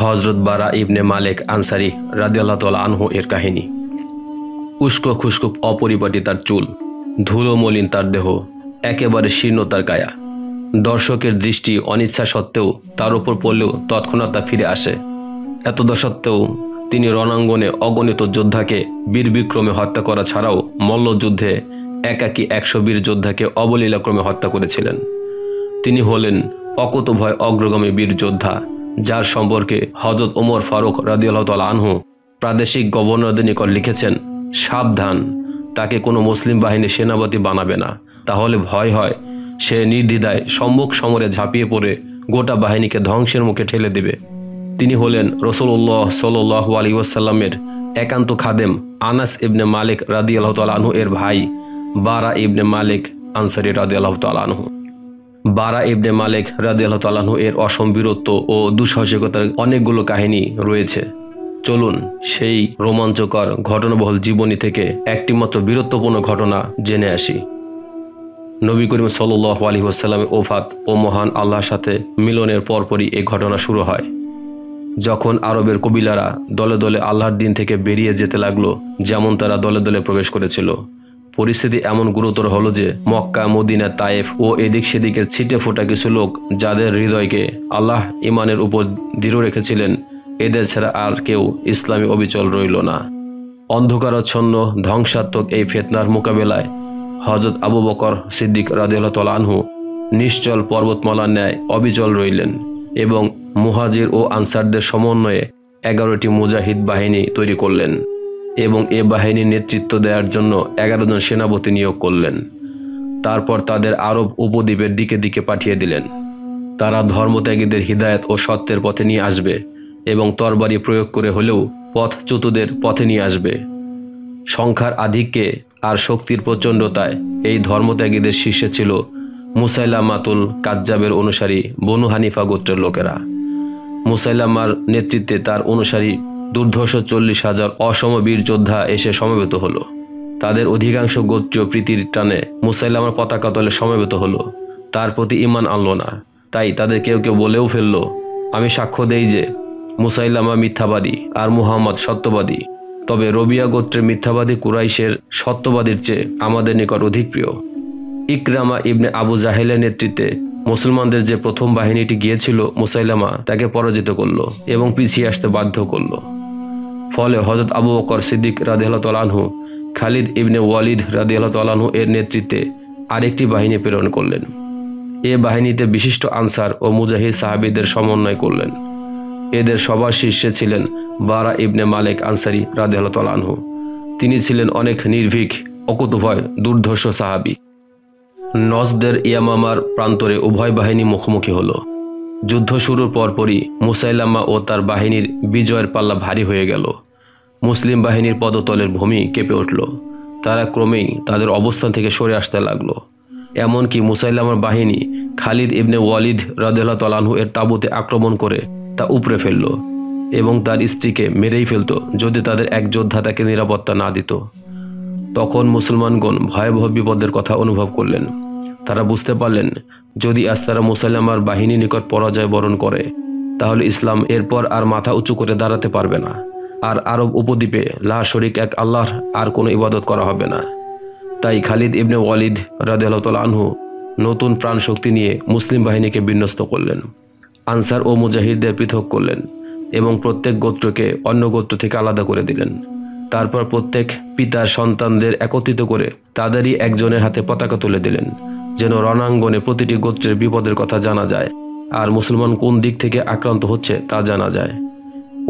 হযরত বারা ইবনে মালিক আনসারী রাদিয়াল্লাহু তাআলা আনহু এর কাহিনী। উস্কো খুস্কো অপরিপাটি তার চুল, ধুলো মলিন তার দেহ, একেবারে শীর্ণ তার কায়া। দর্শকের দৃষ্টি অনিচ্ছা সত্ত্বেও তার উপর পড়লেও তৎক্ষণাৎ তা ফিরে আসে। এতদা সত্ত্বেও তিনি রণাঙ্গনে অগণিত যোদ্ধাকে বীরবিক্রমে হত্যা করা ছাড়াও মল্লযুদ্ধে একাকী 100 বীর যোদ্ধাকে অবলীলাক্রমে হত্যা করেছিলেন। তিনি হলেন অকুতোভয় অগ্রগামী বীর যোদ্ধা, যার সম্পর্কে হযরত ওমর ফারুক রাদিয়াল্লাহু তাআলা আনহু প্রাদেশিক গভর্নরদের নিকট লিখেছেন, সাবধান, তাকে কোনো মুসলিম বাহিনীর সেনাপতি বানাবে না, তাহলে ভয় হয় সে নির্দ্বিধায় সম্মুখ সমরে ঝাঁপিয়ে পড়ে গোটা বাহিনীকে ধ্বংসের মুখে ঠেলে দেবে। তিনি হলেন রাসূলুল্লাহ সাল্লাল্লাহু আলাইহি ওয়াসাল্লামের একান্ত খাদেম আনাস ইবনে মালিক রাদিয়াল্লাহু তাআলা আনহু এর ভাই বারা ইবনে মালিক আনসারী রাদিয়াল্লাহু তাআলা আনহু। বারা ইবনে মালিক রাদিয়াল্লাহু তাআলা আনহু এর অসম বীরত্ব ও দুঃসাহসিকতার অনেকগুলো কাহিনী রয়েছে। চলুন সেই রোমাঞ্চকর ঘটনাবহুল জীবনী থেকে একটিমাত্র বীরত্বপূর্ণ ঘটনা জেনে আসি। নবী করিম সাল্লাল্লাহু আলাইহি ওয়াসাল্লামের ওফাত ও মহান আল্লাহর সাথে মিলনের পরপরই এই ঘটনা শুরু হয়। যখন আরবের কবিলারা দলে দলে আল্লাহর দিন থেকে বেরিয়ে যেতে লাগলো, যেমন তারা দলে দলে প্রবেশ করেছিল, পরিস্থিতি এমন গুরুতর হলো যে মক্কা, মদিনা, তায়েফ ও এদিক সেদিকের ছিটে ফোটা কিছু লোক যাদের হৃদয়কে আল্লাহ ইমানের উপর দৃঢ় রেখেছিলেন, এদের ছাড়া আর কেউ ইসলামী অবিচল রইল না। অন্ধকারাচ্ছন্ন ধ্বংসাত্মক এই ফিতনার মোকাবেলায় হযরত আবু বকর সিদ্দিক রাদিয়াল্লাহু তাআলা আনহু নিশ্চল পর্বতমালার ন্যায় অবিচল রইলেন এবং মুহাজির ও আনসারদের সমন্বয়ে 11টি মুজাহিদ বাহিনী তৈরি করলেন এবং এ বাহিনীর নেতৃত্ব দেওয়ার জন্য 11 জন সেনাপতি নিয়োগ করলেন। তারপর তাদের আরব উপদ্বীপের দিকে দিকে পাঠিয়ে দিলেন। তারা ধর্মত্যাগীদের হিদায়াত ও সত্যের পথে নিয়ে আসবে এবং তরবারি প্রয়োগ করে হলেও পথচ্যুতদের পথে নিয়ে আসবে। সংখ্যার আধিক্যে আর শক্তির প্রচণ্ডতায় এই ধর্মত্যাগীদের শীর্ষে ছিল মুসাইলামাতুল কাজ্জাবের অনুসারী বনু হানিফা গোত্রের লোকেরা। মুসাইলামার নেতৃত্বে তার অনুসারী দুর্ধর্ষ 40,000 অসম বীর যোদ্ধা এসে সমবেত হলো। তাদের অধিকাংশ গোত্রীয় প্রীতির টানে মুসাইলামার পতাকা তলে সমবেত হলো। তার প্রতি ঈমান আনলো না। তাই তাদের কেউ কেউ বলেও ফেলল, আমি সাক্ষ্য দেই যে মুসাইলামা মিথ্যাবাদী আর মুহাম্মদ সত্যবাদী। তবে রবিয়া গোত্রের মিথ্যাবাদী কুরাইশের সত্যবাদীর চেয়ে আমাদের নিকট অধিক প্রিয়। ইকরামা ইবনে আবু জাহেলের নেতৃত্বে মুসলমানদের যে প্রথম বাহিনীটি গিয়েছিল, মুসাইলামা তাকে পরাজিত করল এবং পিছিয়ে আসতে বাধ্য করল। ফলে হযরত আবু বকর সিদ্দিক রাদিয়াল্লাহু তাআলা আনহু খালিদ ইবনে ওয়ালিদ রাদিয়াল্লাহু তাআলা আনহু এর নেতৃত্বে আরেকটি বাহিনী প্রেরণ করলেন। এ বাহিনীতে বিশিষ্ট আনসার ও মুজাহিদ সাহাবীদের সমন্বয় করলেন। এদের সবার শীর্ষে ছিলেন বারা ইবনে মালিক আনসারী রাদিয়াল্লাহু তাআলা আনহু। তিনি ছিলেন অনেক নির্ভীক, অকুতোভয়, দুর্ধর্ষ সাহাবী। নজদের ইয়ামামার প্রান্তরে উভয় বাহিনী মুখোমুখি হলো। যুদ্ধ শুরুর পরপরই মুসাইলামা ও তার বাহিনীর বিজয়ের পাল্লা ভারী হয়ে গেল। মুসলিম বাহিনীর পদতলের ভূমি কেঁপে উঠল। তারা ক্রমেই তাদের অবস্থান থেকে সরে আসতে লাগলো। এমনকি মুসাইলামার বাহিনী খালিদ ইবনে ওয়ালিদ রাদিয়াল্লাহু তাআলা আনহু এর তাঁবুতে আক্রমণ করে তা উপড়ে ফেলল এবং তার স্ত্রীকে মেরেই ফেলত যদি তাদের এক যোদ্ধা তাকে নিরাপত্তা না দিত। তখন মুসলমানগণ ভয়াবহ বিপদের কথা অনুভব করলেন। তারা বুঝতে পারলেন, যদি আজ তারা মুসাইলামার বাহিনী নিকট পরাজয় বরণ করে, তাহলে ইসলাম এরপর আর মাথা উঁচু করে দাঁড়াতে পারবে না, আর আরব উপদ্বীপে লা শরীক এক আল্লাহর আর কোনো ইবাদত করা হবে না। তাই খালিদ ইবনে ওয়ালিদ রাদিয়াল্লাহু তাআলা আনহু নতুন প্রাণ শক্তি নিয়ে মুসলিম বাহিনীকে বিন্যস্ত করলেন, আনসার ও মুজাহিদদের পৃথক করলেন এবং প্রত্যেক গোত্রকে অন্য গোত্র থেকে আলাদা করে দিলেন। তারপর প্রত্যেক পিতার সন্তানদের একত্রিত করে তাদেরই একজনের হাতে পতাকা তুলে দিলেন, যেন রণাঙ্গনে প্রতিটি গোত্রের বিপদের কথা জানা যায় আর মুসলমান কোন দিক থেকে আক্রান্ত হচ্ছে তা জানা যায়।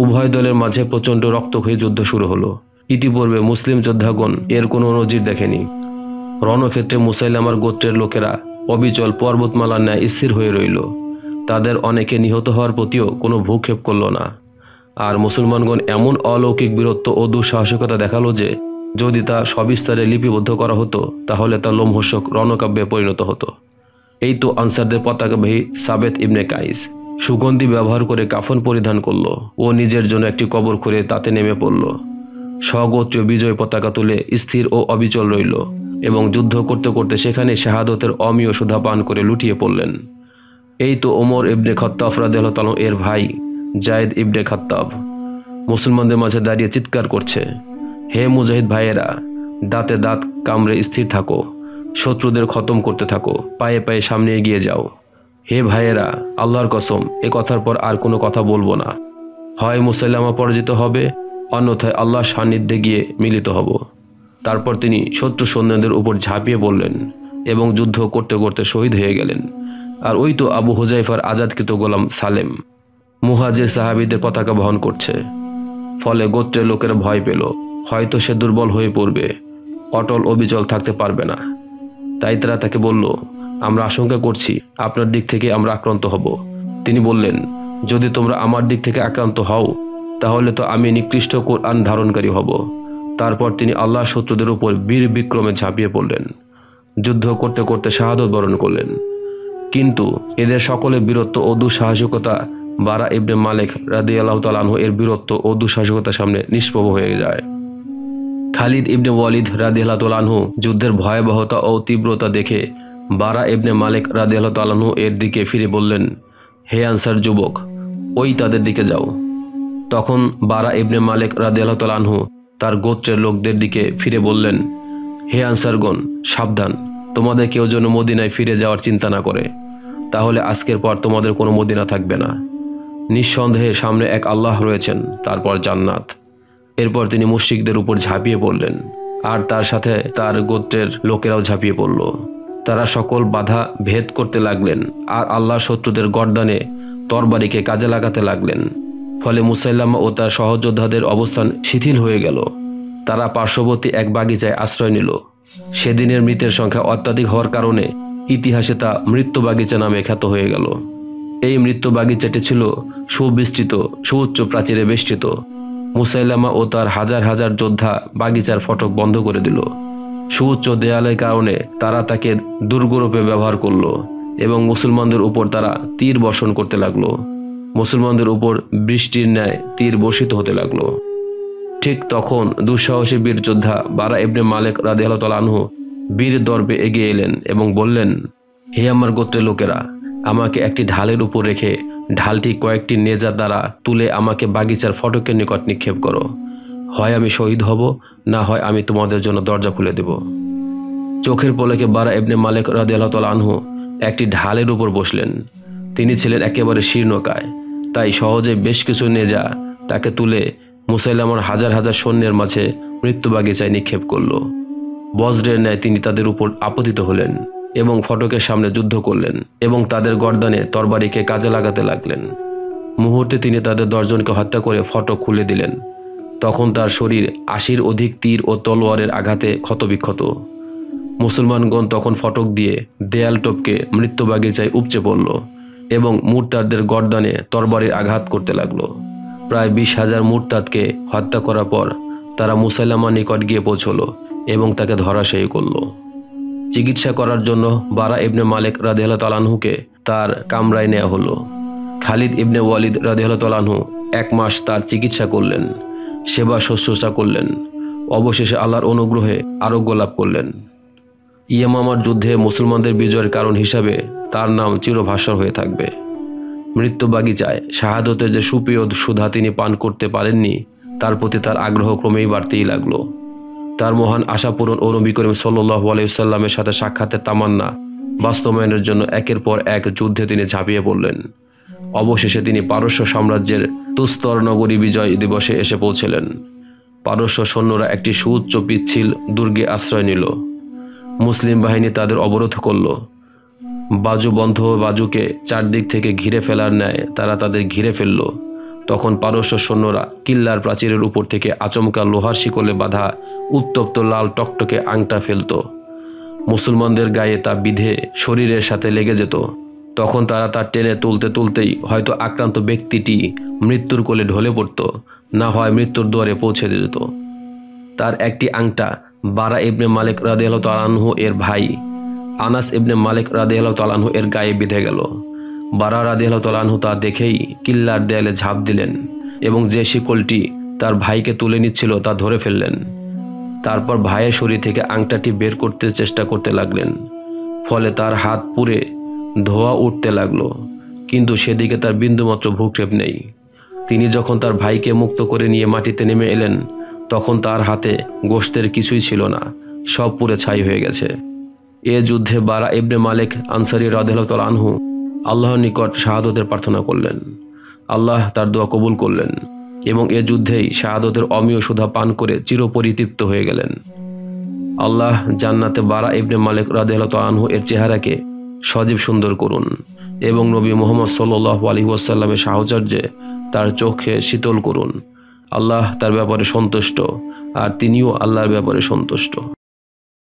উভয় দলের মাঝে প্রচণ্ড রক্তক্ষয়ী যুদ্ধ শুরু হলো। ইতিপূর্বে মুসলিম যোদ্ধাগণ এর কোনো নজির দেখেনি। রণক্ষেত্রে মুসাইলামার গোত্রের লোকেরা অবিচল পর্বতমালার ন্যায় স্থির হয়ে রইল। তাদের অনেকে নিহত হওয়ার প্রতিও কোনো ভ্রুক্ষেপ করল না। আর মুসলমানগণ এমন অলৌকিক বীরত্ব ও দুঃসাহসিকতা দেখালো যে যদি তা সবিস্তারে লিপিবদ্ধ করা হতো, তাহলে তা লোমহর্ষক রণকাব্যে পরিণত হতো। এই তো আনসারদের পতাকাবাহী সাবেত ইবনে কাইস সুগন্ধি ব্যবহার করে কাফন পরিধান করল ও নিজের জন্য একটি কবর খুঁড়ে তাতে নেমে পড়ল। স্বগোত্রীয় বিজয় পতাকা তুলে স্থির ও অবিচল রইল এবং যুদ্ধ করতে করতে সেখানে শাহাদতের অমীয় সুধা পান করে লুটিয়ে পড়লেন। এই তো ওমর ইবনে খাত্তাব রাদিয়াল্লাহু তাআলা এর ভাই জায়েদ ইবনে খাত্তাব মুসলমানদের মাঝে দাঁড়িয়ে চিৎকার করছে, হে মুজাহিদ ভাইয়েরা, দাঁতে দাঁত কামড়ে স্থির থাকো, শত্রুদের খতম করতে থাকো, পায়ে পায়ে সামনে এগিয়ে যাও। হে ভাইয়েরা, আল্লাহর কসম, এ কথার পর আর কোনো কথা বলবো না। হয় মুসাইলামা পরাজিত হবে, অন্যথায় আল্লাহর সান্নিধ্যে গিয়ে মিলিত হব। তারপর তিনি শত্রু সৈন্যদের উপর ঝাঁপিয়ে পড়লেন এবং যুদ্ধ করতে করতে শহীদ হয়ে গেলেন। আর ওই তো আবু হুজাইফার আজাদকৃত গোলাম সালেম মুহাজির সাহাবীদের পতাকা বহন করছে। ফলে গোত্রের লোকেরা ভয় পেল, হয়তো সে দুর্বল হয়ে পড়বে, অটল অবিচল থাকতে পারবে না। তাই তারা তাকে বলল, আমরা আশঙ্কা করছি আপনার দিক থেকে আমরা আক্রান্ত হব। তিনি বললেন, যদি তোমরা আমার দিক থেকে আক্রান্ত হও, তাহলে তো আমি নিকৃষ্ট কোরআন ধারণকারী হব। তারপর তিনি আল্লাহ শত্রুদের উপর বীর বিক্রমে ঝাঁপিয়ে পড়লেন, যুদ্ধ করতে করতে শাহাদত বরণ করলেন। কিন্তু এদের সকলের বীরত্ব ও দুঃসাহসিকতা বারা ইবনে মালিক রাদিয়াল্লাহু তাআলা আনহু এর বীরত্ব ও দুঃসাহসিকতার সামনে নিষ্প্রভ হয়ে যায়। খালিদ ইবনে ওয়ালিদ রাদিয়াল্লাহু তাআলা আনহু যুদ্ধের ভয়াবহতা ও তীব্রতা দেখে বারা ইবনে মালিক রাদিয়াল্লাহু তাআলা আনহু এর দিকে ফিরে বললেন, হে আনসার যুবক, ওই তাদের দিকে যাও। তখন বারা ইবনে মালিক রাদিয়াল্লাহু তাআলা আনহু তার গোত্রের লোকদের দিকে ফিরে বললেন, হে আনসারগণ, সাবধান, তোমাদের কেউ যেন মদিনায় ফিরে যাওয়ার চিন্তা না করে, তাহলে আজকের পর তোমাদের কোনো মদিনা থাকবে না। নিঃসন্দেহে সামনে এক আল্লাহ রয়েছেন, তারপর জান্নাত। এরপর তিনি মুশরিকদের উপর ঝাঁপিয়ে পড়লেন, আর তার সাথে তার গোত্রের লোকেরাও ঝাঁপিয়ে পড়ল। তারা সকল বাধা ভেদ করতে লাগলেন আর আল্লাহ শত্রুদের গর্দানে তরবারিকে কাজে লাগাতে লাগলেন। ফলে মুসাইলামা ও তার সহযোদ্ধাদের অবস্থান শিথিল হয়ে গেল। তারা পার্শ্ববর্তী এক বাগিচায় আশ্রয় নিল। সেদিনের মৃতের সংখ্যা অত্যাধিক হওয়ার কারণে ইতিহাসে তা মৃত্যু বাগিচা নামে খ্যাত হয়ে গেল। এই মৃত্যু বাগিচাটি ছিল সুবিস্তৃত, সুউচ্চ প্রাচীরে বেষ্টিত। মুসাইলামা ও তার হাজার হাজার যোদ্ধা বাগিচার ফটক বন্ধ করে দিল। সুউচ্চ দেয়ালের কারণে তারা তাকে দুর্গরূপে ব্যবহার করল এবং মুসলমানদের উপর তারা তীর বর্ষণ করতে লাগলো। মুসলমানদের উপর বৃষ্টির ন্যায় তীর বর্ষিত হতে লাগলো। ঠিক তখন দুঃসাহসী বীর যোদ্ধা বারা ইবনে মালিক রাদিয়াল্লাহু তাআলা আনহু বীর দর্পে এগিয়ে এলেন এবং বললেন, হে আমার গোত্রের লোকেরা, আমাকে একটি ঢালের উপর রেখে ঢালটি কয়েকটি নেজা দ্বারা তুলে আমাকে বাগিচার ফটকের নিকট নিক্ষেপ করো। হয় আমি শহীদ হব, না হয় আমি তোমাদের জন্য দরজা খুলে দেব। চোখের পলকে বারা ইবনে মালিক রাদিয়াল্লাহু তাআলা আনহু একটি ঢালের উপর বসলেন। তিনি ছিলেন একেবারে শীর্ণকায়, তাই সহজে বেশ কিছু নেজা তাকে তুলে মুসাইলামার হাজার হাজার সৈন্যের মাঝে মৃত্যু বাগিচায় নিক্ষেপ করল। বজ্রের ন্যায় তিনি তাদের উপর আপতিত হলেন এবং ফটকের সামনে যুদ্ধ করলেন এবং তাদের গর্দানে তরবারিকে কাজে লাগাতে লাগলেন। মুহূর্তে তিনি তাদের 10 জনকে হত্যা করে ফটক খুলে দিলেন। তখন তার শরীর 80-র অধিক তীর ও তলোয়ারের আঘাতে ক্ষতবিক্ষত। মুসলমানগণ তখন ফটক দিয়ে দেয়াল টপকে মৃত্যু বাগিচায় উপচে পড়ল এবং মুরতাদদের গর্দানে তরবারির আঘাত করতে লাগলো। প্রায় 20,000 মুরতাদকে হত্যা করার পর তারা মুসাইলামার নিকট গিয়ে পৌঁছল এবং তাকে ধরাশায়ী করল। চিকিৎসা করার জন্য বারা ইবনে মালিক রাদিয়াল্লাহু তাআলা আনহুকে তার কামরায় নেওয়া হলো। খালিদ ইবনে ওয়ালিদ রাদিয়াল্লাহু তাআলা আনহু 1 মাস তার চিকিৎসা করলেন, সেবা শুশ্রূষা করলেন। অবশেষে আল্লাহর অনুগ্রহে আরোগ্য লাভ করলেন। ইয়ামামার যুদ্ধে মুসলমানদের বিজয়ের কারণ হিসাবে তার নাম চিরভাস্বর হয়ে থাকবে। মৃত্যু বাগিচায় শাহাদতের যে সুপ্রিয় সুধা তিনি পান করতে পারেননি, তার প্রতি তার আগ্রহ ক্রমেই বাড়তেই লাগলো। তার মহান আশা পূরণ ও নবী করিম সাল্লাল্লাহু আলাইহি ওয়াসাল্লামের সাথে সাক্ষাতের তামান্না বাস্তবায়নের জন্য একের পর এক যুদ্ধে তিনি ঝাঁপিয়ে পড়লেন। অবশেষে তিনি পারস্য সাম্রাজ্যের তুস্তর নগরী বিজয় দিবসে এসে পৌঁছলেন। পারস্য সৈন্যরা একটি সুউচ্চ পিচ্ছিল দুর্গে আশ্রয় নিল। মুসলিম বাহিনী তাদের অবরোধ করল। বাজু বন্ধ বাজুকে চারদিক থেকে ঘিরে ফেলার ন্যায় তারা তাদের ঘিরে ফেলল। তখন পারস্য সৈন্যরা কিল্লার প্রাচীরের উপর থেকে আচমকা লোহার শিকলে বাঁধা উত্তপ্ত লাল টকটকে আংটা ফেলত। মুসলমানদের গায়ে তা বিধে শরীরের সাথে লেগে যেত। তখন তারা তা টেনে তুলতে তুলতেই হয়তো আক্রান্ত ব্যক্তিটি মৃত্যুর কোলে ঢলে পড়ত, না হয় মৃত্যুর দুয়ারে পৌঁছে যেত। তার একটি আংটা বারা ইবনে মালিক রাদিয়াল্লাহু তাআলা আনহু এর ভাই আনাস ইবনে মালিক রাদিয়াল্লাহু তাআলা আনহু এর গায়ে বিঁধে গেল। বারা রাদিয়াল্লাহু তাআলা আনহু তা দেখেই কিল্লার দেয়ালে ঝাঁপ দিলেন এবং যে শিকলটি তার ভাইকে তুলে নিচ্ছিল তা ধরে ফেললেন। তারপর ভাইয়ের শরীর থেকে আংটাটি বের করতে চেষ্টা করতে লাগলেন। ফলে তার হাত পুড়ে ধোঁয়া উঠতে লাগলো, কিন্তু সেদিকে তার বিন্দুমাত্র ভ্রুক্ষেপ নেই। তিনি যখন তার ভাইকে মুক্ত করে নিয়ে মাটিতে নেমে এলেন তখন তার হাতে গোশতের কিছুই ছিল না, সব পুড়ে ছাই হয়ে গেছে। এ যুদ্ধে বারা ইবনে মালিক আনসারী রাদিয়াল্লাহু তাআলা আনহু আল্লাহর নিকট শাহাদতের প্রার্থনা করলেন। আল্লাহ তার দোয়া কবুল করলেন এবং এ যুদ্ধেই শাহাদতের অমীয় সুধা পান করে চিরপরিতৃপ্ত হয়ে গেলেন। আল্লাহ জান্নাতে বারা ইবনে মালিক রাদিয়াল্লাহু তাআলা আনহু এর চেহারাকে সজীব সুন্দর করুন এবং নবী মুহাম্মদ সাল্লাল্লাহু আলাইহি ওয়াসাল্লামের সাহচর্যে তার চোখে শীতল করুন। আল্লাহ তার ব্যাপারে সন্তুষ্ট আর তিনিও আল্লাহর ব্যাপারে সন্তুষ্ট।